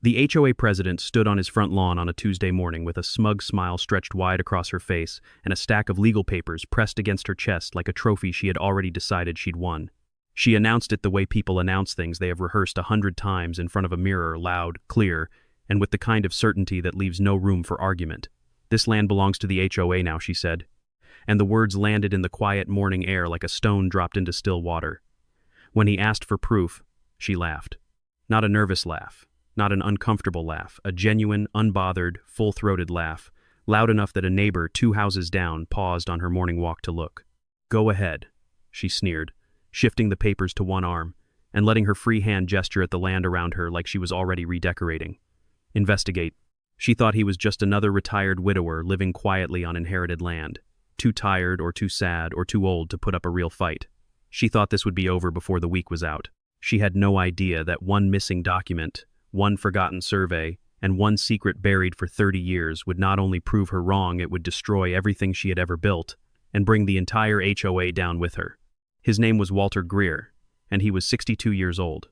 The HOA president stood on his front lawn on a Tuesday morning with a smug smile stretched wide across her face and a stack of legal papers pressed against her chest like a trophy she had already decided she'd won. She announced it the way people announce things they have rehearsed 100 times in front of a mirror, loud, clear, and with the kind of certainty that leaves no room for argument. "This land belongs to the HOA now," she said. And the words landed in the quiet morning air like a stone dropped into still water. When he asked for proof, she laughed. Not a nervous laugh, not an uncomfortable laugh, a genuine, unbothered, full-throated laugh, loud enough that a neighbor 2 houses down paused on her morning walk to look. "Go ahead," she sneered, shifting the papers to one arm and letting her free hand gesture at the land around her like she was already redecorating. "Investigate." She thought he was just another retired widower living quietly on inherited land, too tired or too sad or too old to put up a real fight. She thought this would be over before the week was out. She had no idea that one missing document, one forgotten survey, and one secret buried for 30 years would not only prove her wrong, it would destroy everything she had ever built and bring the entire HOA down with her. His name was Walter Greer, and he was 62 years old,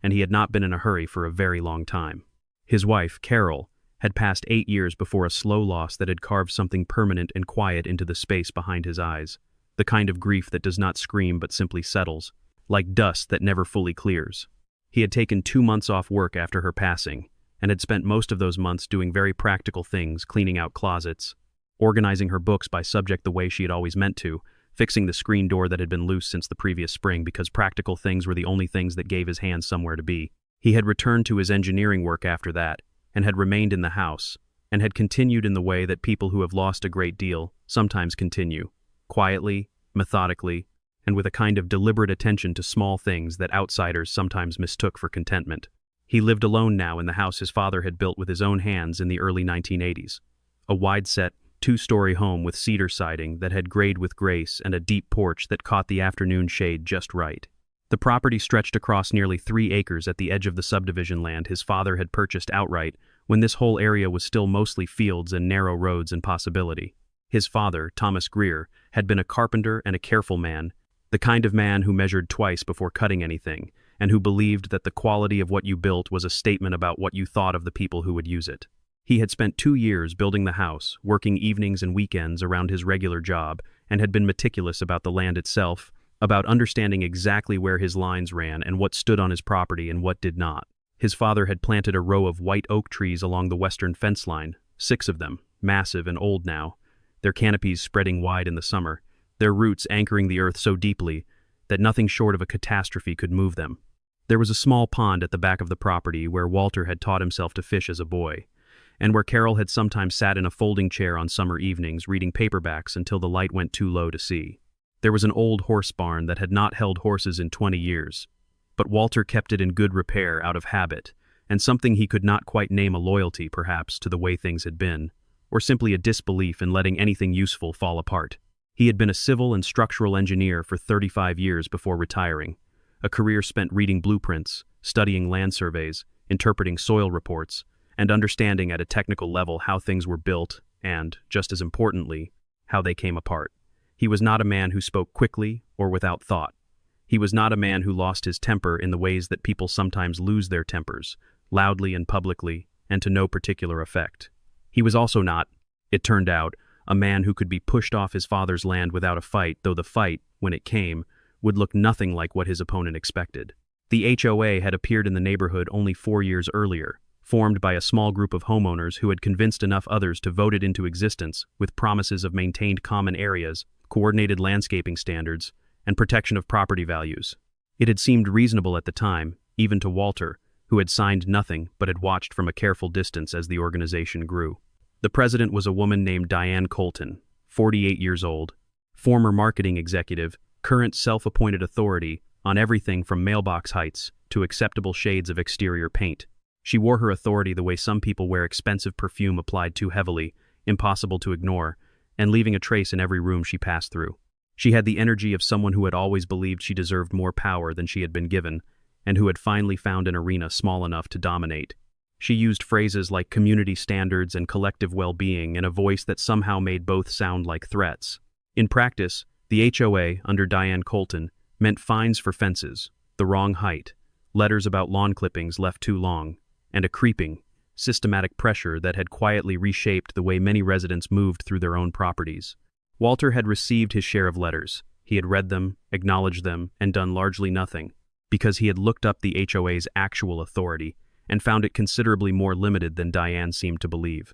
and he had not been in a hurry for a very long time. His wife, Carol, had passed 8 years before a slow loss that had carved something permanent and quiet into the space behind his eyes, the kind of grief that does not scream but simply settles, like dust that never fully clears. He had taken 2 months off work after her passing, and had spent most of those months doing very practical things, cleaning out closets, organizing her books by subject the way she had always meant to, fixing the screen door that had been loose since the previous spring because practical things were the only things that gave his hands somewhere to be. He had returned to his engineering work after that, and had remained in the house, and had continued in the way that people who have lost a great deal sometimes continue, quietly, methodically, and with a kind of deliberate attention to small things that outsiders sometimes mistook for contentment. He lived alone now in the house his father had built with his own hands in the early 1980s, a wide-set, 2-story home with cedar siding that had grayed with grace and a deep porch that caught the afternoon shade just right. The property stretched across nearly 3 acres at the edge of the subdivision land his father had purchased outright when this whole area was still mostly fields and narrow roads and possibility. His father, Thomas Greer, had been a carpenter and a careful man, the kind of man who measured twice before cutting anything, and who believed that the quality of what you built was a statement about what you thought of the people who would use it. He had spent 2 years building the house, working evenings and weekends around his regular job, and had been meticulous about the land itself, about understanding exactly where his lines ran and what stood on his property and what did not. His father had planted a row of white oak trees along the western fence line, 6 of them, massive and old now, their canopies spreading wide in the summer, their roots anchoring the earth so deeply that nothing short of a catastrophe could move them. There was a small pond at the back of the property where Walter had taught himself to fish as a boy, and where Carol had sometimes sat in a folding chair on summer evenings reading paperbacks until the light went too low to see. There was an old horse barn that had not held horses in 20 years, but Walter kept it in good repair out of habit, and something he could not quite name a loyalty, perhaps, to the way things had been, or simply a disbelief in letting anything useful fall apart. He had been a civil and structural engineer for 35 years before retiring, a career spent reading blueprints, studying land surveys, interpreting soil reports, and understanding at a technical level how things were built and, just as importantly, how they came apart. He was not a man who spoke quickly or without thought. He was not a man who lost his temper in the ways that people sometimes lose their tempers, loudly and publicly, and to no particular effect. He was also not, it turned out, a man who could be pushed off his father's land without a fight, though the fight, when it came, would look nothing like what his opponent expected. The HOA had appeared in the neighborhood only 4 years earlier, formed by a small group of homeowners who had convinced enough others to vote it into existence with promises of maintained common areas, coordinated landscaping standards, and protection of property values. It had seemed reasonable at the time, even to Walter, who had signed nothing but had watched from a careful distance as the organization grew. The president was a woman named Diane Colton, 48 years old, former marketing executive, current self-appointed authority on everything from mailbox heights to acceptable shades of exterior paint. She wore her authority the way some people wear expensive perfume applied too heavily, impossible to ignore, and leaving a trace in every room she passed through. She had the energy of someone who had always believed she deserved more power than she had been given, and who had finally found an arena small enough to dominate. She used phrases like community standards and collective well-being in a voice that somehow made both sound like threats. In practice, the HOA, under Diane Colton, meant fines for fences, the wrong height, letters about lawn clippings left too long, and a creeping, systematic pressure that had quietly reshaped the way many residents moved through their own properties. Walter had received his share of letters. He had read them, acknowledged them, and done largely nothing, because he had looked up the HOA's actual authority and found it considerably more limited than Diane seemed to believe.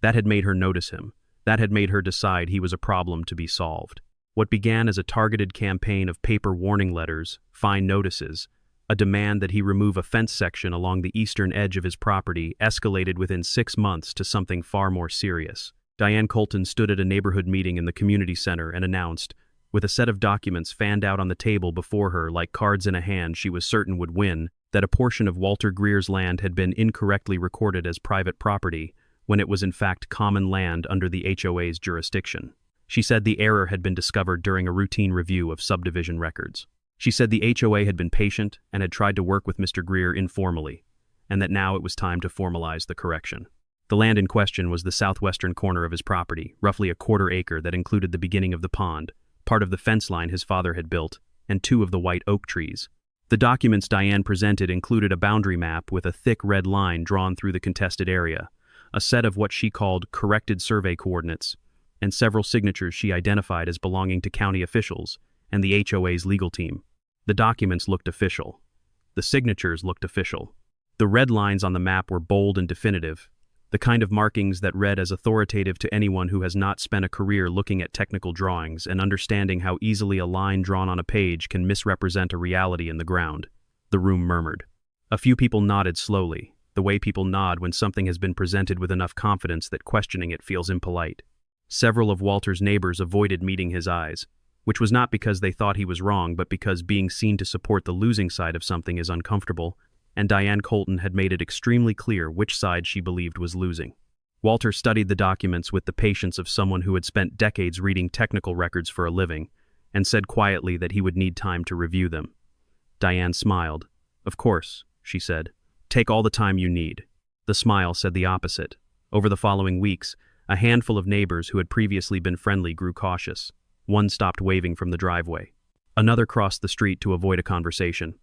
That had made her notice him. That had made her decide he was a problem to be solved. What began as a targeted campaign of paper warning letters, fine notices, a demand that he remove a fence section along the eastern edge of his property escalated within 6 months to something far more serious. Diane Colton stood at a neighborhood meeting in the community center and announced, with a set of documents fanned out on the table before her like cards in a hand she was certain would win, that a portion of Walter Greer's land had been incorrectly recorded as private property when it was in fact common land under the HOA's jurisdiction. She said the error had been discovered during a routine review of subdivision records. She said the HOA had been patient and had tried to work with Mr. Greer informally, and that now it was time to formalize the correction. The land in question was the southwestern corner of his property, roughly a quarter acre that included the beginning of the pond, part of the fence line his father had built, and 2 of the white oak trees. The documents Diane presented included a boundary map with a thick red line drawn through the contested area, a set of what she called corrected survey coordinates, and several signatures she identified as belonging to county officials and the HOA's legal team. The documents looked official. The signatures looked official. The red lines on the map were bold and definitive, the kind of markings that read as authoritative to anyone who has not spent a career looking at technical drawings and understanding how easily a line drawn on a page can misrepresent a reality in the ground. The room murmured. A few people nodded slowly, the way people nod when something has been presented with enough confidence that questioning it feels impolite. Several of Walter's neighbors avoided meeting his eyes, which was not because they thought he was wrong, but because being seen to support the losing side of something is uncomfortable, and Diane Colton had made it extremely clear which side she believed was losing. Walter studied the documents with the patience of someone who had spent decades reading technical records for a living, and said quietly that he would need time to review them. Diane smiled. "Of course," she said. "Take all the time you need." The smile said the opposite. Over the following weeks, a handful of neighbors who had previously been friendly grew cautious. One stopped waving from the driveway. Another crossed the street to avoid a conversation.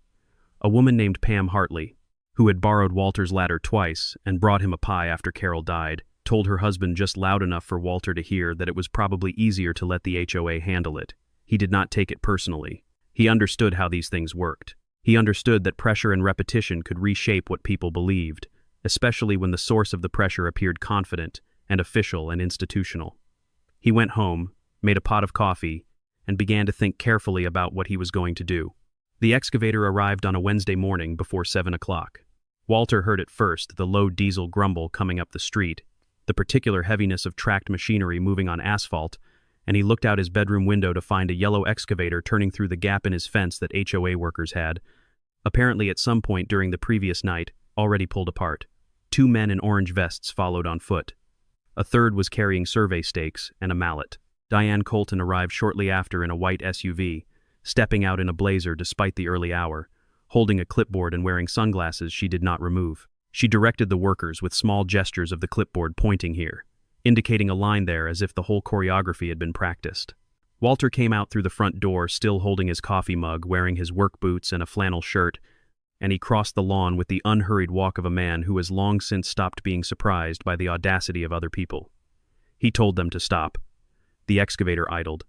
A woman named Pam Hartley, who had borrowed Walter's ladder twice and brought him a pie after Carol died, told her husband just loud enough for Walter to hear that it was probably easier to let the HOA handle it. He did not take it personally. He understood how these things worked. He understood that pressure and repetition could reshape what people believed, especially when the source of the pressure appeared confident and official and institutional. He went home, made a pot of coffee, and began to think carefully about what he was going to do. The excavator arrived on a Wednesday morning before 7 o'clock. Walter heard at first the low diesel grumble coming up the street, the particular heaviness of tracked machinery moving on asphalt, and he looked out his bedroom window to find a yellow excavator turning through the gap in his fence that HOA workers had, apparently at some point during the previous night, already pulled apart. 2 men in orange vests followed on foot. A third was carrying survey stakes and a mallet. Diane Colton arrived shortly after in a white SUV, stepping out in a blazer despite the early hour, holding a clipboard and wearing sunglasses she did not remove. She directed the workers with small gestures of the clipboard pointing here, indicating a line there as if the whole choreography had been practiced. Walter came out through the front door still holding his coffee mug, wearing his work boots and a flannel shirt, and he crossed the lawn with the unhurried walk of a man who has long since stopped being surprised by the audacity of other people. He told them to stop. The excavator idled.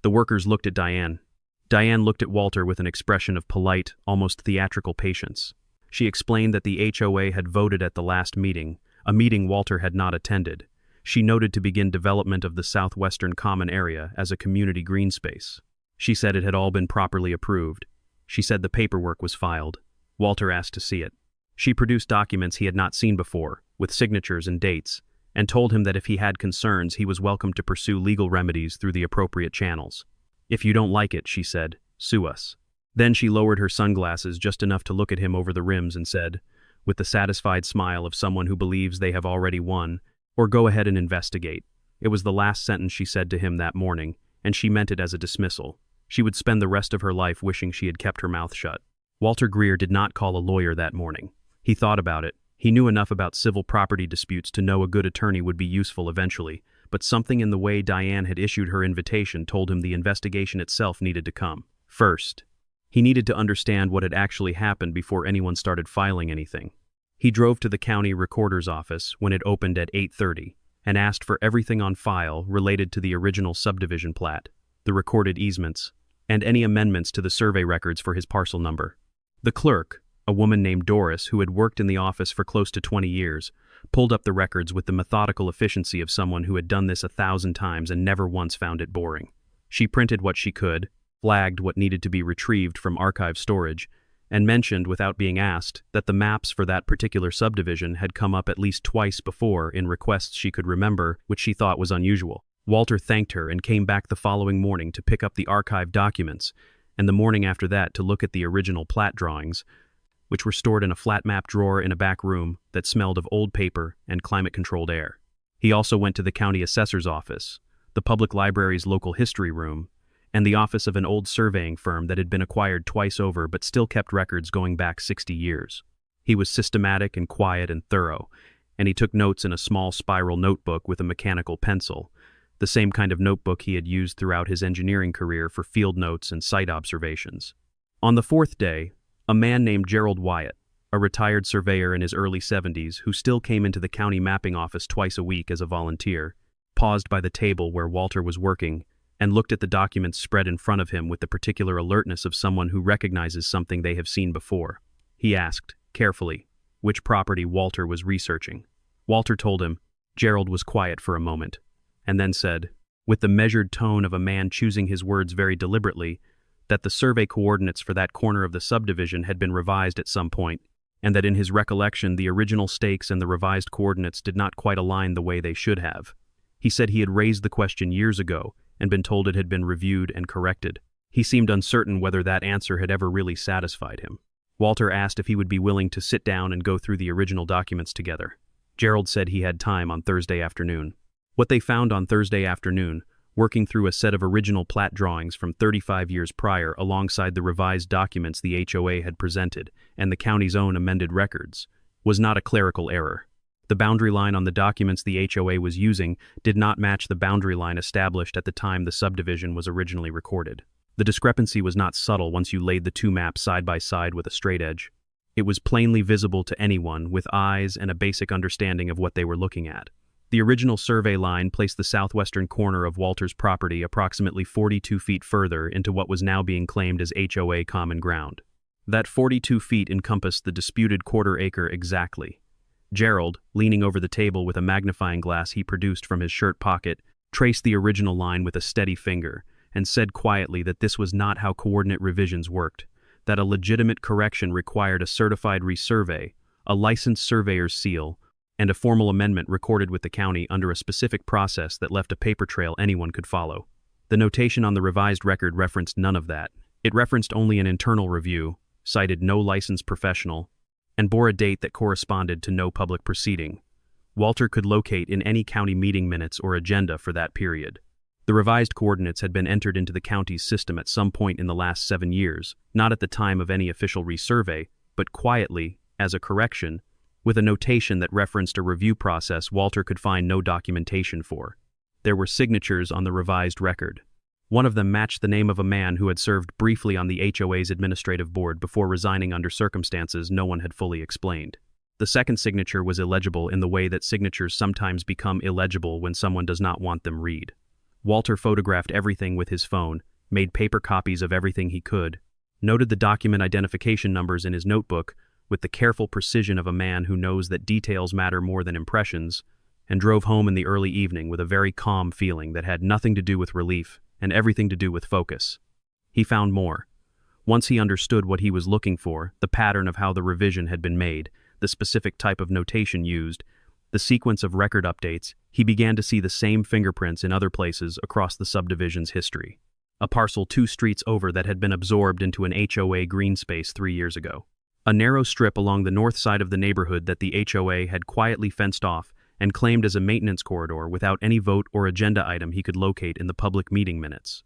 The workers looked at Diane. Diane looked at Walter with an expression of polite, almost theatrical patience. She explained that the HOA had voted at the last meeting, a meeting Walter had not attended. She noted to begin development of the southwestern common area as a community green space. She said it had all been properly approved. She said the paperwork was filed. Walter asked to see it. She produced documents he had not seen before, with signatures and dates, and told him that if he had concerns, he was welcome to pursue legal remedies through the appropriate channels. "If you don't like it," she said, "sue us." Then she lowered her sunglasses just enough to look at him over the rims and said, with the satisfied smile of someone who believes they have already won, "Or go ahead and investigate." It was the last sentence she said to him that morning, and she meant it as a dismissal. She would spend the rest of her life wishing she had kept her mouth shut. Walter Greer did not call a lawyer that morning. He thought about it. He knew enough about civil property disputes to know a good attorney would be useful eventually, but something in the way Diane had issued her invitation told him the investigation itself needed to come first. He needed to understand what had actually happened before anyone started filing anything. He drove to the county recorder's office when it opened at 8:30 and asked for everything on file related to the original subdivision plat, the recorded easements, and any amendments to the survey records for his parcel number. The clerk, a woman named Doris who had worked in the office for close to 20 years, pulled up the records with the methodical efficiency of someone who had done this 1,000 times and never once found it boring. She printed what she could, flagged what needed to be retrieved from archive storage, and mentioned without being asked that the maps for that particular subdivision had come up at least twice before in requests she could remember, which she thought was unusual. Walter thanked her and came back the following morning to pick up the archive documents, and the morning after that to look at the original plat drawings, which were stored in a flat map drawer in a back room that smelled of old paper and climate-controlled air. He also went to the county assessor's office, the public library's local history room, and the office of an old surveying firm that had been acquired twice over but still kept records going back 60 years. He was systematic and quiet and thorough, and he took notes in a small spiral notebook with a mechanical pencil, the same kind of notebook he had used throughout his engineering career for field notes and site observations. On the fourth day, a man named Gerald Wyatt, a retired surveyor in his early 70s who still came into the county mapping office twice a week as a volunteer, paused by the table where Walter was working and looked at the documents spread in front of him with the particular alertness of someone who recognizes something they have seen before. He asked, carefully, which property Walter was researching. Walter told him. Gerald was quiet for a moment, and then said, with the measured tone of a man choosing his words very deliberately, that the survey coordinates for that corner of the subdivision had been revised at some point, and that in his recollection the original stakes and the revised coordinates did not quite align the way they should have. He said he had raised the question years ago and been told it had been reviewed and corrected. He seemed uncertain whether that answer had ever really satisfied him. Walter asked if he would be willing to sit down and go through the original documents together. Gerald said he had time on Thursday afternoon. What they found on Thursday afternoon, working through a set of original plat drawings from 35 years prior alongside the revised documents the HOA had presented and the county's own amended records, was not a clerical error. The boundary line on the documents the HOA was using did not match the boundary line established at the time the subdivision was originally recorded. The discrepancy was not subtle once you laid the two maps side by side with a straight edge. It was plainly visible to anyone with eyes and a basic understanding of what they were looking at. The original survey line placed the southwestern corner of Walter's property approximately 42 feet further into what was now being claimed as HOA common ground. That 42 feet encompassed the disputed quarter-acre exactly. Gerald, leaning over the table with a magnifying glass he produced from his shirt pocket, traced the original line with a steady finger and said quietly that this was not how coordinate revisions worked, that a legitimate correction required a certified resurvey, a licensed surveyor's seal, and a formal amendment recorded with the county under a specific process that left a paper trail anyone could follow. The notation on the revised record referenced none of that. It referenced only an internal review, cited no licensed professional, and bore a date that corresponded to no public proceeding. Walter could locate in any county meeting minutes or agenda for that period. The revised coordinates had been entered into the county's system at some point in the last 7 years, not at the time of any official resurvey, but quietly, as a correction, with a notation that referenced a review process Walter could find no documentation for. There were signatures on the revised record. One of them matched the name of a man who had served briefly on the HOA's administrative board before resigning under circumstances no one had fully explained. The second signature was illegible in the way that signatures sometimes become illegible when someone does not want them read. Walter photographed everything with his phone, made paper copies of everything he could, noted the document identification numbers in his notebook with the careful precision of a man who knows that details matter more than impressions, and drove home in the early evening with a very calm feeling that had nothing to do with relief and everything to do with focus. He found more. Once he understood what he was looking for, the pattern of how the revision had been made, the specific type of notation used, the sequence of record updates, he began to see the same fingerprints in other places across the subdivision's history. A parcel 2 streets over that had been absorbed into an HOA green space 3 years ago. A narrow strip along the north side of the neighborhood that the HOA had quietly fenced off and claimed as a maintenance corridor without any vote or agenda item he could locate in the public meeting minutes.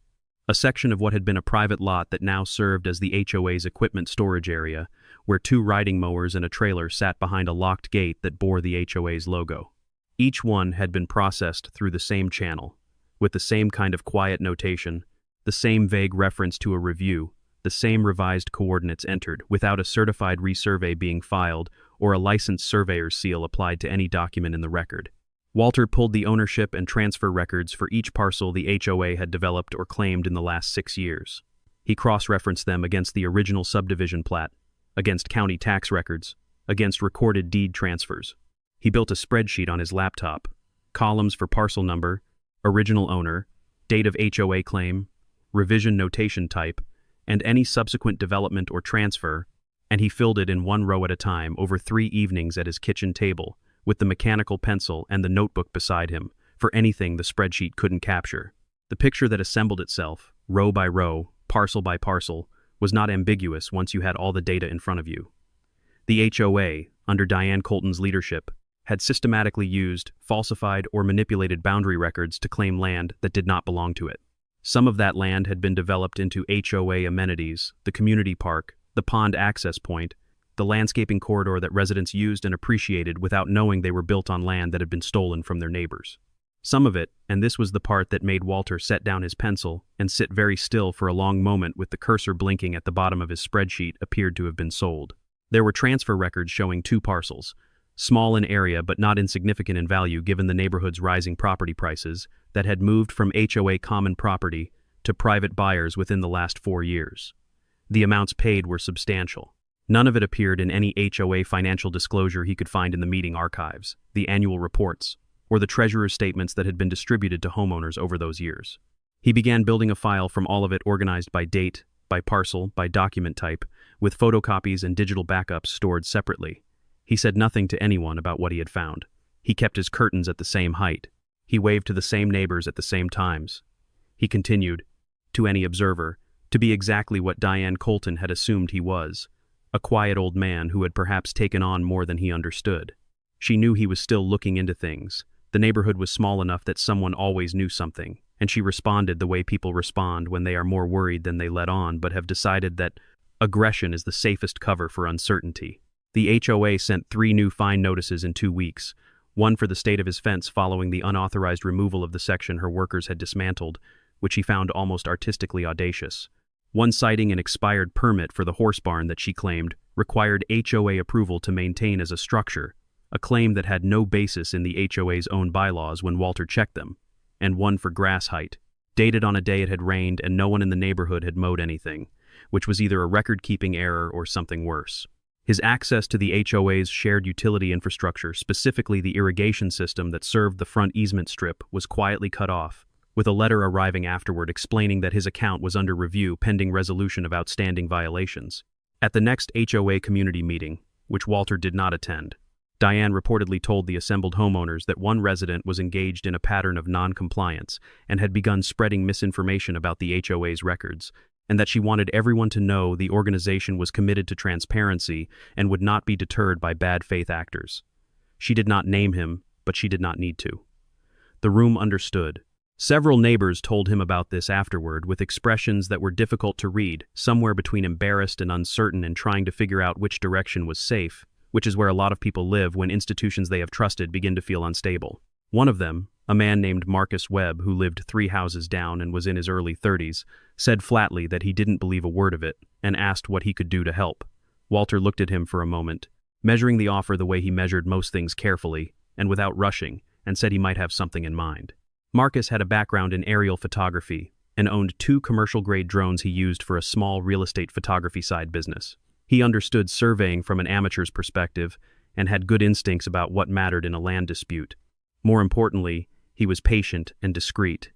A section of what had been a private lot that now served as the HOA's equipment storage area, where 2 riding mowers and a trailer sat behind a locked gate that bore the HOA's logo. Each one had been processed through the same channel, with the same kind of quiet notation, the same vague reference to a review, the same revised coordinates entered, without a certified resurvey being filed or a licensed surveyor's seal applied to any document in the record. Walter pulled the ownership and transfer records for each parcel the HOA had developed or claimed in the last 6 years. He cross-referenced them against the original subdivision plat, against county tax records, against recorded deed transfers. He built a spreadsheet on his laptop, columns for parcel number, original owner, date of HOA claim, revision notation type, and any subsequent development or transfer, and he filled it in one row at a time over 3 evenings at his kitchen table, with the mechanical pencil and the notebook beside him, for anything the spreadsheet couldn't capture. The picture that assembled itself, row by row, parcel by parcel, was not ambiguous once you had all the data in front of you. The HOA, under Diane Colton's leadership, had systematically used falsified or manipulated boundary records to claim land that did not belong to it. Some of that land had been developed into HOA amenities, the community park, the pond access point, the landscaping corridor that residents used and appreciated without knowing they were built on land that had been stolen from their neighbors. Some of it, and this was the part that made Walter set down his pencil and sit very still for a long moment with the cursor blinking at the bottom of his spreadsheet, appeared to have been sold. There were transfer records showing 2 parcels, small in area but not insignificant in value given the neighborhood's rising property prices, that had moved from HOA common property to private buyers within the last 4 years. The amounts paid were substantial. None of it appeared in any HOA financial disclosure he could find in the meeting archives, the annual reports, or the treasurer's statements that had been distributed to homeowners over those years. He began building a file from all of it organized by date, by parcel, by document type, with photocopies and digital backups stored separately. He said nothing to anyone about what he had found. He kept his curtains at the same height. He waved to the same neighbors at the same times. He continued, to any observer, to be exactly what Diane Colton had assumed he was, a quiet old man who had perhaps taken on more than he understood. She knew he was still looking into things. The neighborhood was small enough that someone always knew something, and she responded the way people respond when they are more worried than they let on but have decided that aggression is the safest cover for uncertainty. The HOA sent 3 new fine notices in 2 weeks, one for the state of his fence following the unauthorized removal of the section her workers had dismantled, which he found almost artistically audacious. One citing an expired permit for the horse barn that she claimed required HOA approval to maintain as a structure, a claim that had no basis in the HOA's own bylaws when Walter checked them, and one for grass height, dated on a day it had rained and no one in the neighborhood had mowed anything, which was either a record-keeping error or something worse. His access to the HOA's shared utility infrastructure, specifically the irrigation system that served the front easement strip, was quietly cut off, with a letter arriving afterward explaining that his account was under review pending resolution of outstanding violations. At the next HOA community meeting, which Walter did not attend, Diane reportedly told the assembled homeowners that one resident was engaged in a pattern of non-compliance and had begun spreading misinformation about the HOA's records, and that she wanted everyone to know the organization was committed to transparency and would not be deterred by bad faith actors. She did not name him, but she did not need to. The room understood. Several neighbors told him about this afterward with expressions that were difficult to read, somewhere between embarrassed and uncertain and trying to figure out which direction was safe, which is where a lot of people live when institutions they have trusted begin to feel unstable. One of them, a man named Marcus Webb who lived 3 houses down and was in his early 30s, said flatly that he didn't believe a word of it and asked what he could do to help. Walter looked at him for a moment, measuring the offer the way he measured most things carefully and without rushing, and said he might have something in mind. Marcus had a background in aerial photography and owned 2 commercial-grade drones he used for a small real estate photography side business. He understood surveying from an amateur's perspective and had good instincts about what mattered in a land dispute. More importantly, he was patient and discreet,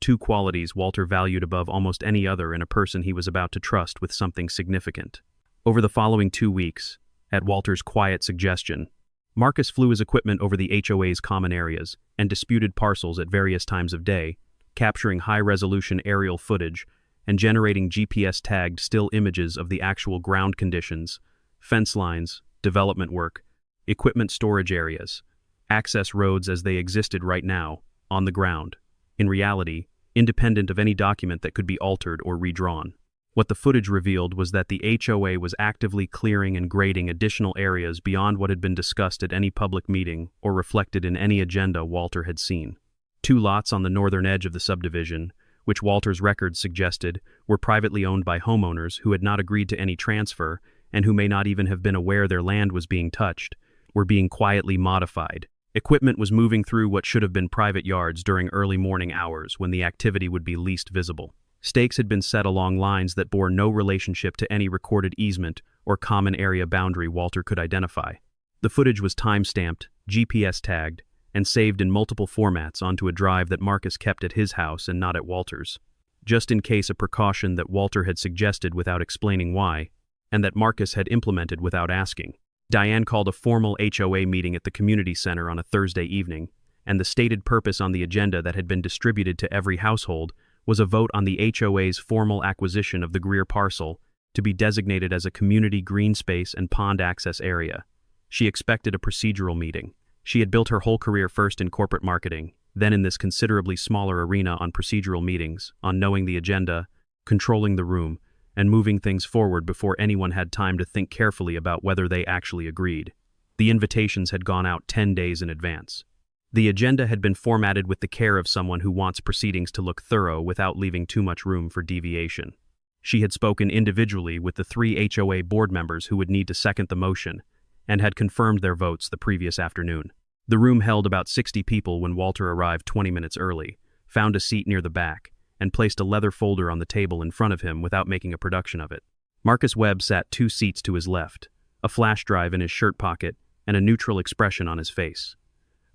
2 qualities Walter valued above almost any other in a person he was about to trust with something significant. Over the following 2 weeks, at Walter's quiet suggestion, Marcus flew his equipment over the HOA's common areas and disputed parcels at various times of day, capturing high-resolution aerial footage and generating GPS-tagged still images of the actual ground conditions, fence lines, development work, equipment storage areas, access roads as they existed right now, on the ground, in reality, independent of any document that could be altered or redrawn. What the footage revealed was that the HOA was actively clearing and grading additional areas beyond what had been discussed at any public meeting or reflected in any agenda Walter had seen. 2 lots on the northern edge of the subdivision, which Walter's records suggested were privately owned by homeowners who had not agreed to any transfer and who may not even have been aware their land was being touched, were being quietly modified. Equipment was moving through what should have been private yards during early morning hours when the activity would be least visible. Stakes had been set along lines that bore no relationship to any recorded easement or common area boundary Walter could identify. The footage was time-stamped, GPS tagged, and saved in multiple formats onto a drive that Marcus kept at his house and not at Walter's, just in case, a precaution that Walter had suggested without explaining why, and that Marcus had implemented without asking. Diane called a formal HOA meeting at the community center on a Thursday evening, and the stated purpose on the agenda that had been distributed to every household was a vote on the HOA's formal acquisition of the Greer parcel to be designated as a community green space and pond access area. She expected a procedural meeting. She had built her whole career first in corporate marketing, then in this considerably smaller arena on procedural meetings, on knowing the agenda, controlling the room, and moving things forward before anyone had time to think carefully about whether they actually agreed. The invitations had gone out 10 days in advance. The agenda had been formatted with the care of someone who wants proceedings to look thorough without leaving too much room for deviation. She had spoken individually with the 3 HOA board members who would need to second the motion, and had confirmed their votes the previous afternoon. The room held about 60 people when Walter arrived 20 minutes early, found a seat near the back, and placed a leather folder on the table in front of him without making a production of it. Marcus Webb sat 2 seats to his left, a flash drive in his shirt pocket, and a neutral expression on his face.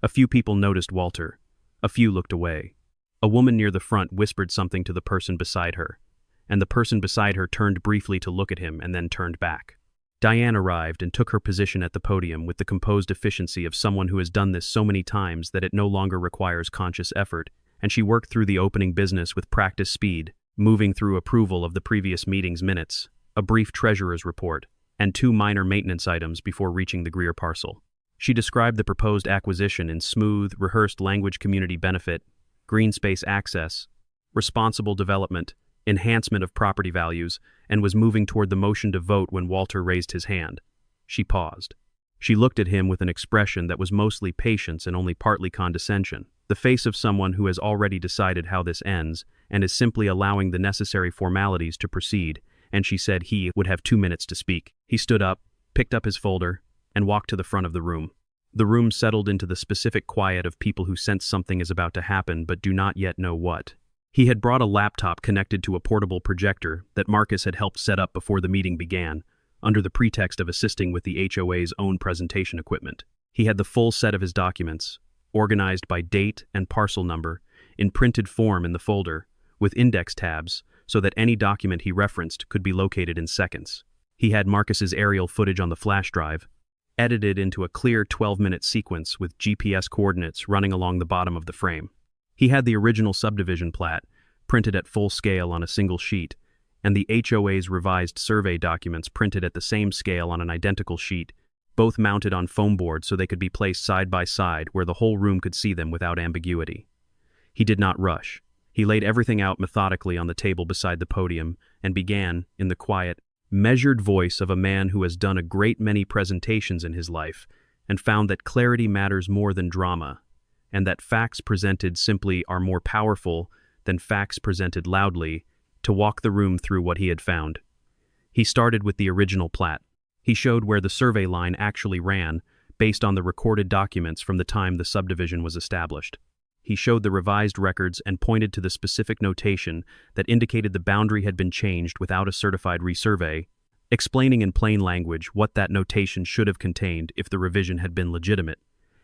A few people noticed Walter. A few looked away. A woman near the front whispered something to the person beside her, and the person beside her turned briefly to look at him and then turned back. Diane arrived and took her position at the podium with the composed efficiency of someone who has done this so many times that it no longer requires conscious effort, and she worked through the opening business with practice speed, moving through approval of the previous meeting's minutes, a brief treasurer's report, and 2 minor maintenance items before reaching the Greer parcel. She described the proposed acquisition in smooth, rehearsed language: community benefit, green space access, responsible development, enhancement of property values, and was moving toward the motion to vote when Walter raised his hand. She paused. She looked at him with an expression that was mostly patience and only partly condescension, the face of someone who has already decided how this ends and is simply allowing the necessary formalities to proceed, and she said he would have 2 minutes to speak. He stood up, picked up his folder, and walked to the front of the room. The room settled into the specific quiet of people who sense something is about to happen but do not yet know what. He had brought a laptop connected to a portable projector that Marcus had helped set up before the meeting began, under the pretext of assisting with the HOA's own presentation equipment. He had the full set of his documents, organized by date and parcel number, in printed form in the folder, with index tabs, so that any document he referenced could be located in seconds. He had Marcus's aerial footage on the flash drive, edited into a clear 12-minute sequence with GPS coordinates running along the bottom of the frame. He had the original subdivision plat, printed at full scale on a single sheet, and the HOA's revised survey documents printed at the same scale on an identical sheet, both mounted on foam boards so they could be placed side by side where the whole room could see them without ambiguity. He did not rush. He laid everything out methodically on the table beside the podium and began, in the quiet, measured voice of a man who has done a great many presentations in his life and found that clarity matters more than drama, and that facts presented simply are more powerful than facts presented loudly, to walk the room through what he had found. He started with the original plat. He showed where the survey line actually ran, based on the recorded documents from the time the subdivision was established. He showed the revised records and pointed to the specific notation that indicated the boundary had been changed without a certified resurvey, explaining in plain language what that notation should have contained if the revision had been legitimate,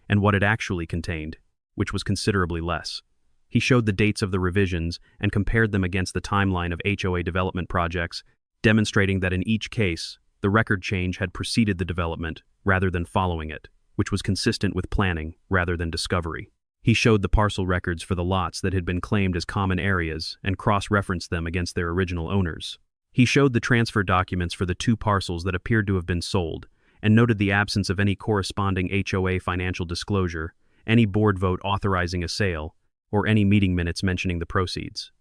and what it actually contained, which was considerably less. He showed the dates of the revisions and compared them against the timeline of HOA development projects, demonstrating that in each case, the record change had preceded the development rather than following it, which was consistent with planning rather than discovery. He showed the parcel records for the lots that had been claimed as common areas and cross-referenced them against their original owners. He showed the transfer documents for the 2 parcels that appeared to have been sold, and noted the absence of any corresponding HOA financial disclosure, any board vote authorizing a sale, or any meeting minutes mentioning the proceeds.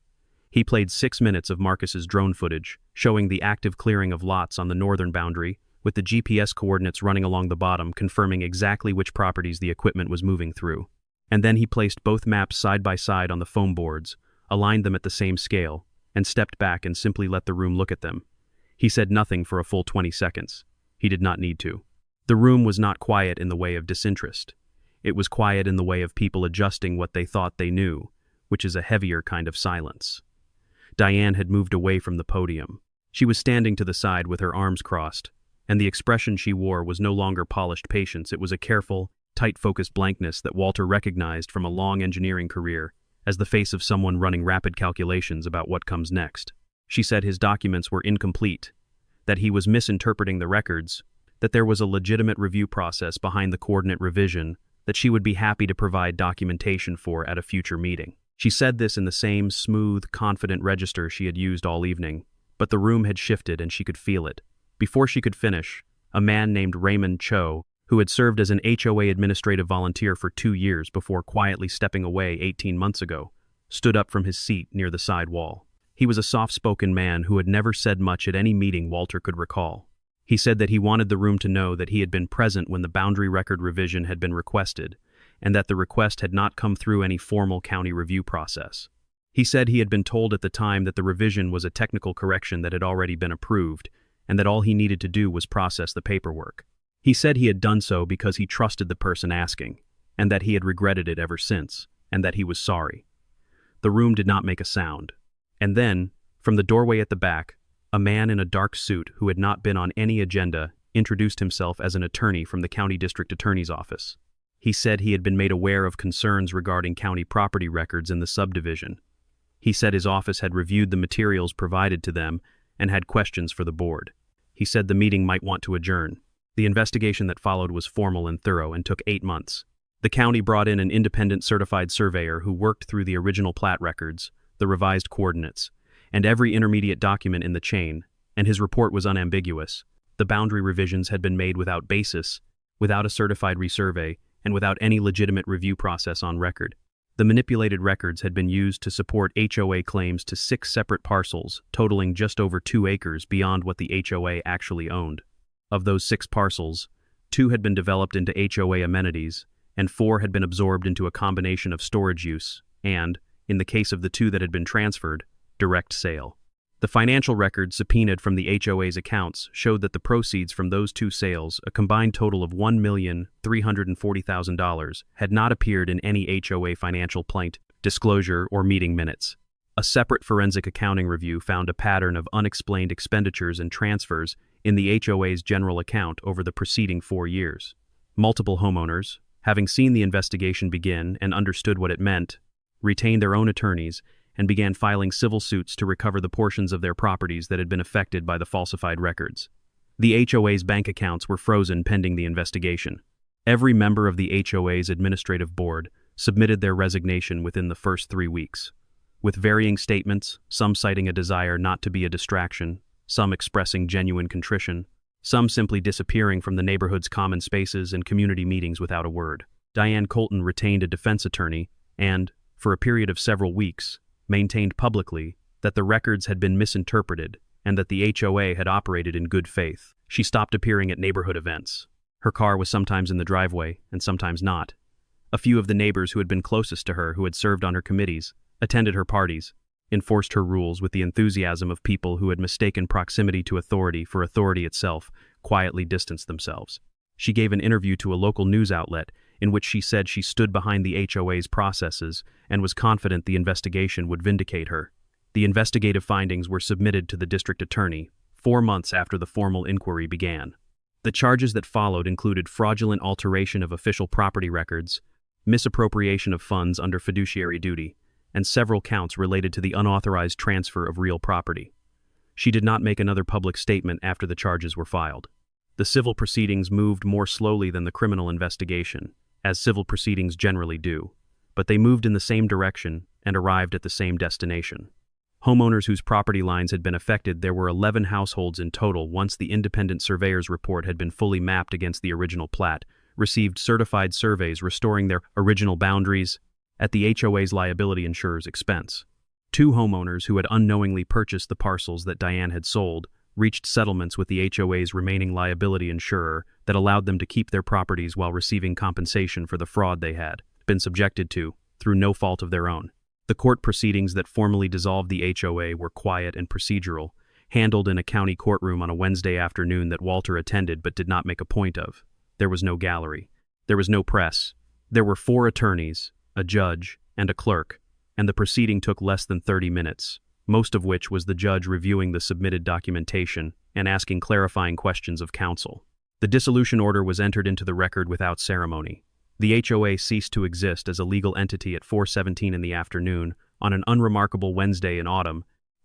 He played 6 minutes of Marcus's drone footage, showing the active clearing of lots on the northern boundary, with the GPS coordinates running along the bottom confirming exactly which properties the equipment was moving through. And then he placed both maps side by side on the foam boards, aligned them at the same scale, and stepped back and simply let the room look at them. He said nothing for a full 20 seconds. He did not need to. The room was not quiet in the way of disinterest. It was quiet in the way of people adjusting what they thought they knew, which is a heavier kind of silence. Diane had moved away from the podium. She was standing to the side with her arms crossed, and the expression she wore was no longer polished patience. It was a careful, tight-focused blankness that Walter recognized from a long engineering career as the face of someone running rapid calculations about what comes next. She said his documents were incomplete, that he was misinterpreting the records, that there was a legitimate review process behind the coordinate revision that she would be happy to provide documentation for at a future meeting. She said this in the same smooth, confident register she had used all evening, but the room had shifted and she could feel it. Before she could finish, a man named Raymond Cho, who had served as an HOA administrative volunteer for 2 years before quietly stepping away 18 months ago, stood up from his seat near the side wall. He was a soft-spoken man who had never said much at any meeting Walter could recall. He said that he wanted the room to know that he had been present when the boundary record revision had been requested, and that the request had not come through any formal county review process. He said he had been told at the time that the revision was a technical correction that had already been approved, and that all he needed to do was process the paperwork. He said he had done so because he trusted the person asking, and that he had regretted it ever since, and that he was sorry. The room did not make a sound. And then, from the doorway at the back, a man in a dark suit who had not been on any agenda introduced himself as an attorney from the county district attorney's office. He said he had been made aware of concerns regarding county property records in the subdivision. He said his office had reviewed the materials provided to them and had questions for the board. He said the meeting might want to adjourn. The investigation that followed was formal and thorough and took 8 months. The county brought in an independent certified surveyor who worked through the original plat records, the revised coordinates, and every intermediate document in the chain, and his report was unambiguous. The boundary revisions had been made without basis, without a certified resurvey, and without any legitimate review process on record. The manipulated records had been used to support HOA claims to 6 separate parcels, totaling just over 2 acres beyond what the HOA actually owned. Of those 6 parcels, 2 had been developed into HOA amenities, and 4 had been absorbed into a combination of storage use and, in the case of the 2 that had been transferred, direct sale. The financial records subpoenaed from the HOA's accounts showed that the proceeds from those 2 sales, a combined total of $1,340,000, had not appeared in any HOA financial plaint, disclosure, or meeting minutes. A separate forensic accounting review found a pattern of unexplained expenditures and transfers in the HOA's general account over the preceding 4 years. Multiple homeowners, having seen the investigation begin and understood what it meant, retained their own attorneys and began filing civil suits to recover the portions of their properties that had been affected by the falsified records. The HOA's bank accounts were frozen pending the investigation. Every member of the HOA's administrative board submitted their resignation within the first 3 weeks, with varying statements, some citing a desire not to be a distraction, some expressing genuine contrition, some simply disappearing from the neighborhood's common spaces and community meetings without a word. Diane Colton retained a defense attorney and, for a period of several weeks, maintained publicly that the records had been misinterpreted and that the HOA had operated in good faith. She stopped appearing at neighborhood events. Her car was sometimes in the driveway and sometimes not. A few of the neighbors who had been closest to her, who had served on her committees, attended her parties, enforced her rules with the enthusiasm of people who had mistaken proximity to authority for authority itself, quietly distanced themselves. She gave an interview to a local news outlet in which she said she stood behind the HOA's processes and was confident the investigation would vindicate her. The investigative findings were submitted to the district attorney 4 months after the formal inquiry began. The charges that followed included fraudulent alteration of official property records, misappropriation of funds under fiduciary duty, and several counts related to the unauthorized transfer of real property. She did not make another public statement after the charges were filed. The civil proceedings moved more slowly than the criminal investigation, as civil proceedings generally do, but they moved in the same direction and arrived at the same destination. Homeowners whose property lines had been affected, there were 11 households in total once the independent surveyor's report had been fully mapped against the original plat, received certified surveys restoring their original boundaries at the HOA's liability insurer's expense. 2 homeowners who had unknowingly purchased the parcels that Diane had sold reached settlements with the HOA's remaining liability insurer that allowed them to keep their properties while receiving compensation for the fraud they had been subjected to, through no fault of their own. The court proceedings that formally dissolved the HOA were quiet and procedural, handled in a county courtroom on a Wednesday afternoon that Walter attended but did not make a point of. There was no gallery. There was no press. There were 4 attorneys, a judge, and a clerk, and the proceeding took less than 30 minutes, most of which was the judge reviewing the submitted documentation and asking clarifying questions of counsel. The dissolution order was entered into the record without ceremony. The HOA ceased to exist as a legal entity at 4:17 in the afternoon on an unremarkable Wednesday in autumn,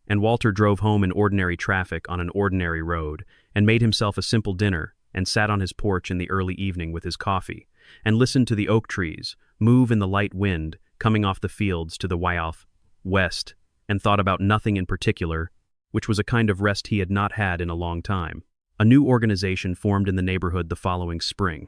and Walter drove home in ordinary traffic on an ordinary road and made himself a simple dinner and sat on his porch in the early evening with his coffee and listened to the oak trees move in the light wind coming off the fields to the west, and thought about nothing in particular, which was a kind of rest he had not had in a long time. A new organization formed in the neighborhood the following spring,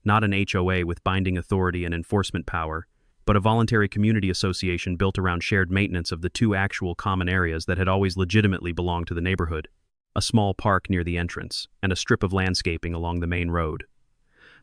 not an HOA with binding authority and enforcement power, but a voluntary community association built around shared maintenance of the 2 actual common areas that had always legitimately belonged to the neighborhood, a small park near the entrance, and a strip of landscaping along the main road.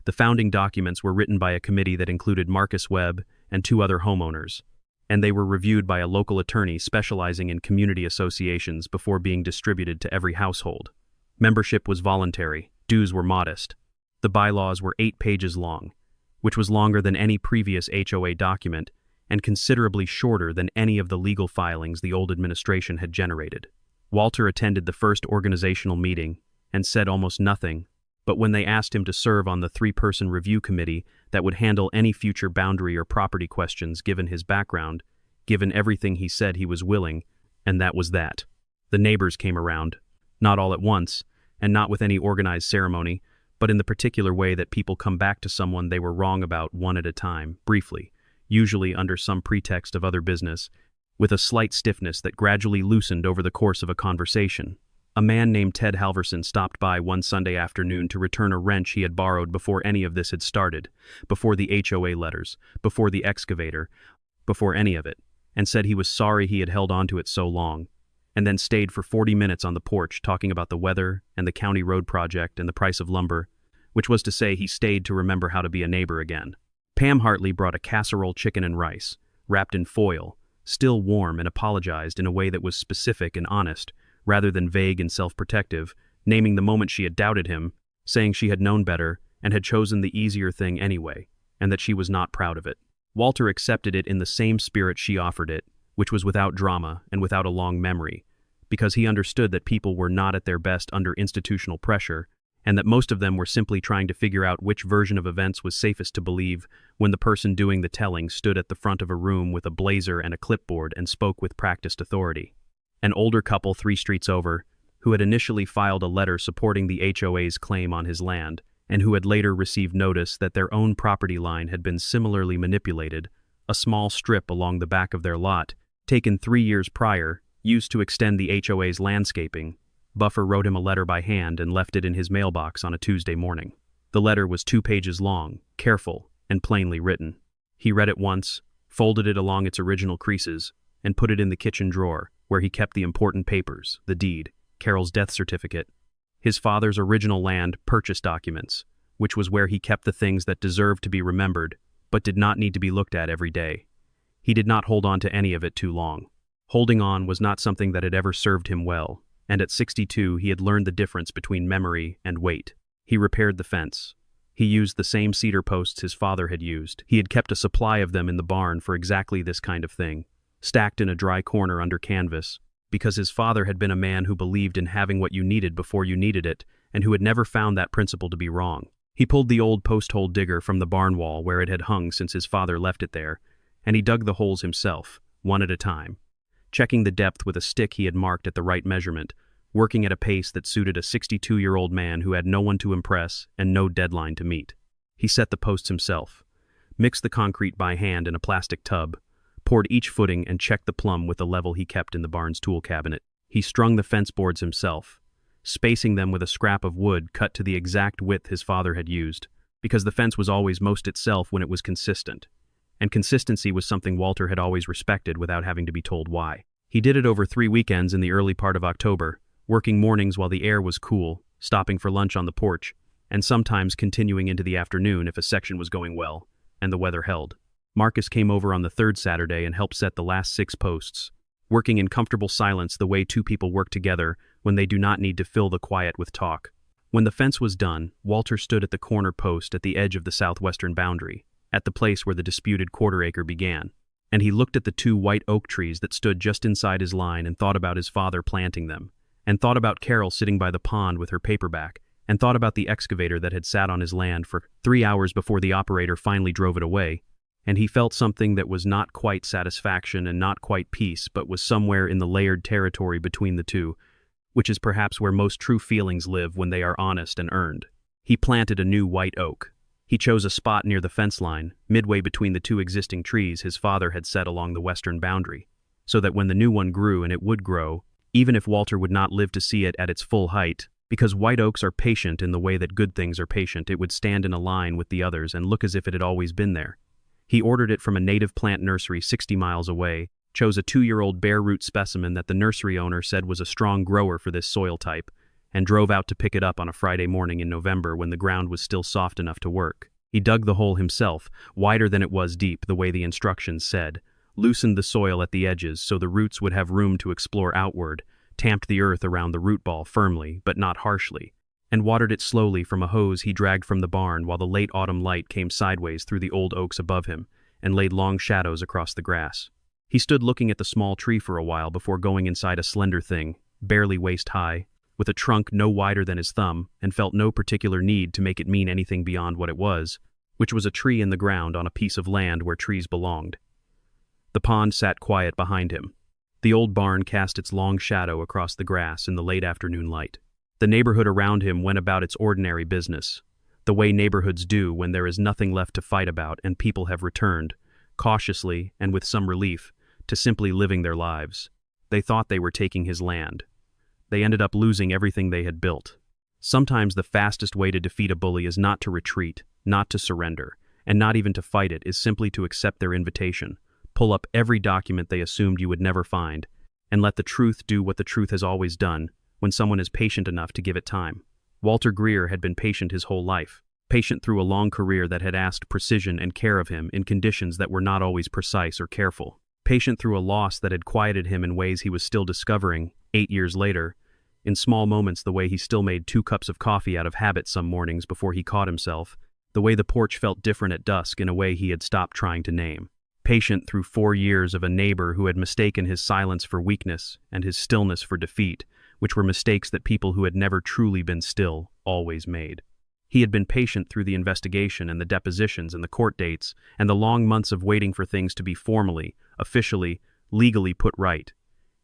The founding documents were written by a committee that included Marcus Webb and 2 other homeowners, and they were reviewed by a local attorney specializing in community associations before being distributed to every household. Membership was voluntary, dues were modest. The bylaws were 8 pages long, which was longer than any previous HOA document and considerably shorter than any of the legal filings the old administration had generated. Walter attended the first organizational meeting and said almost nothing, but when they asked him to serve on the 3-person review committee that would handle any future boundary or property questions given his background, given everything he said he was willing, and that was that. The neighbors came around, not all at once, and not with any organized ceremony, but in the particular way that people come back to someone they were wrong about one at a time, briefly, usually under some pretext of other business, with a slight stiffness that gradually loosened over the course of a conversation. A man named Ted Halverson stopped by one Sunday afternoon to return a wrench he had borrowed before any of this had started, before the HOA letters, before the excavator, before any of it, and said he was sorry he had held on to it so long, and then stayed for 40 minutes on the porch talking about the weather and the county road project and the price of lumber, which was to say he stayed to remember how to be a neighbor again. Pam Hartley brought a casserole chicken and rice, wrapped in foil, still warm, and apologized in a way that was specific and honest, rather than vague and self-protective, naming the moment she had doubted him, saying she had known better and had chosen the easier thing anyway, and that she was not proud of it. Walter accepted it in the same spirit she offered it, which was without drama and without a long memory, because he understood that people were not at their best under institutional pressure, and that most of them were simply trying to figure out which version of events was safest to believe when the person doing the telling stood at the front of a room with a blazer and a clipboard and spoke with practiced authority. An older couple 3 streets over, who had initially filed a letter supporting the HOA's claim on his land, and who had later received notice that their own property line had been similarly manipulated, a small strip along the back of their lot, taken 3 years prior, used to extend the HOA's landscaping. Buffer wrote him a letter by hand and left it in his mailbox on a Tuesday morning. The letter was 2 pages long, careful, and plainly written. He read it once, folded it along its original creases, and put it in the kitchen drawer, where he kept the important papers, the deed, Carol's death certificate, his father's original land purchase documents, which was where he kept the things that deserved to be remembered, but did not need to be looked at every day. He did not hold on to any of it too long. Holding on was not something that had ever served him well, and at 62 he had learned the difference between memory and weight. He repaired the fence. He used the same cedar posts his father had used. He had kept a supply of them in the barn for exactly this kind of thing, stacked in a dry corner under canvas, because his father had been a man who believed in having what you needed before you needed it, and who had never found that principle to be wrong. He pulled the old post-hole digger from the barn wall where it had hung since his father left it there, and he dug the holes himself, one at a time, checking the depth with a stick he had marked at the right measurement, working at a pace that suited a 62-year-old man who had no one to impress and no deadline to meet. He set the posts himself, mixed the concrete by hand in a plastic tub, poured each footing and checked the plumb with the level he kept in the barn's tool cabinet. He strung the fence boards himself, spacing them with a scrap of wood cut to the exact width his father had used, because the fence was always most itself when it was consistent, and consistency was something Walter had always respected without having to be told why. He did it over 3 weekends in the early part of October, working mornings while the air was cool, stopping for lunch on the porch, and sometimes continuing into the afternoon if a section was going well, and the weather held. Marcus came over on the 3rd Saturday and helped set the last 6 posts, working in comfortable silence the way 2 people work together when they do not need to fill the quiet with talk. When the fence was done, Walter stood at the corner post at the edge of the southwestern boundary, at the place where the disputed quarter-acre began, and he looked at the 2 white oak trees that stood just inside his line and thought about his father planting them, and thought about Carol sitting by the pond with her paperback, and thought about the excavator that had sat on his land for 3 hours before the operator finally drove it away, and he felt something that was not quite satisfaction and not quite peace, but was somewhere in the layered territory between the two, which is perhaps where most true feelings live when they are honest and earned. He planted a new white oak. He chose a spot near the fence line, midway between the 2 existing trees his father had set along the western boundary, so that when the new one grew, and it would grow, even if Walter would not live to see it at its full height, because white oaks are patient in the way that good things are patient, it would stand in a line with the others and look as if it had always been there. He ordered it from a native plant nursery 60 miles away, chose a 2-year-old bare root specimen that the nursery owner said was a strong grower for this soil type, and drove out to pick it up on a Friday morning in November when the ground was still soft enough to work. He dug the hole himself, wider than it was deep, the way the instructions said, loosened the soil at the edges so the roots would have room to explore outward, tamped the earth around the root ball firmly, but not harshly, and watered it slowly from a hose he dragged from the barn while the late autumn light came sideways through the old oaks above him and laid long shadows across the grass. He stood looking at the small tree for a while before going inside a slender thing, barely waist-high, with a trunk no wider than his thumb, and felt no particular need to make it mean anything beyond what it was, which was a tree in the ground on a piece of land where trees belonged. The pond sat quiet behind him. The old barn cast its long shadow across the grass in the late afternoon light. The neighborhood around him went about its ordinary business, the way neighborhoods do when there is nothing left to fight about and people have returned, cautiously and with some relief, to simply living their lives. They thought they were taking his land. They ended up losing everything they had built. Sometimes the fastest way to defeat a bully is not to retreat, not to surrender, and not even to fight it, is simply to accept their invitation, pull up every document they assumed you would never find, and let the truth do what the truth has always done, when someone is patient enough to give it time. Walter Greer had been patient his whole life, patient through a long career that had asked precision and care of him in conditions that were not always precise or careful, patient through a loss that had quieted him in ways he was still discovering, 8 years later, in small moments, the way he still made 2 cups of coffee out of habit some mornings before he caught himself, the way the porch felt different at dusk in a way he had stopped trying to name. Patient through 4 years of a neighbor who had mistaken his silence for weakness and his stillness for defeat, which were mistakes that people who had never truly been still always made. He had been patient through the investigation and the depositions and the court dates and the long months of waiting for things to be formally, officially, legally put right.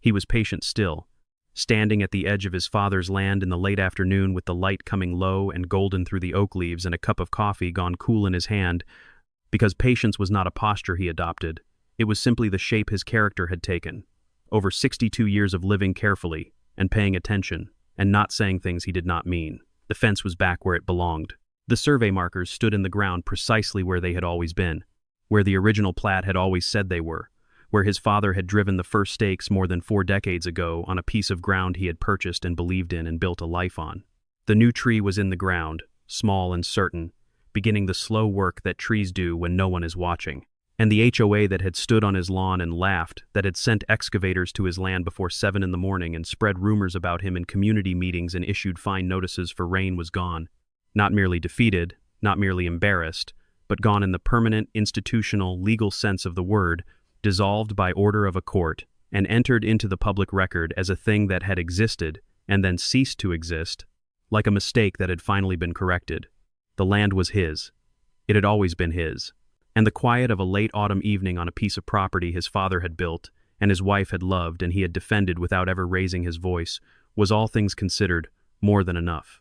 He was patient still, standing at the edge of his father's land in the late afternoon with the light coming low and golden through the oak leaves and a cup of coffee gone cool in his hand, because patience was not a posture he adopted. It was simply the shape his character had taken. Over 62 years of living carefully and paying attention and not saying things he did not mean. The fence was back where it belonged. The survey markers stood in the ground precisely where they had always been, where the original plat had always said they were, where his father had driven the first stakes more than 4 decades ago on a piece of ground he had purchased and believed in and built a life on. The new tree was in the ground, small and certain, beginning the slow work that trees do when no one is watching. And the HOA that had stood on his lawn and laughed, that had sent excavators to his land before 7 in the morning and spread rumors about him in community meetings and issued fine notices for rain, was gone. Not merely defeated, not merely embarrassed, but gone in the permanent, institutional, legal sense of the word, dissolved by order of a court, and entered into the public record as a thing that had existed and then ceased to exist, like a mistake that had finally been corrected. The land was his. It had always been his. And the quiet of a late autumn evening on a piece of property his father had built, and his wife had loved and he had defended without ever raising his voice, was, all things considered, more than enough.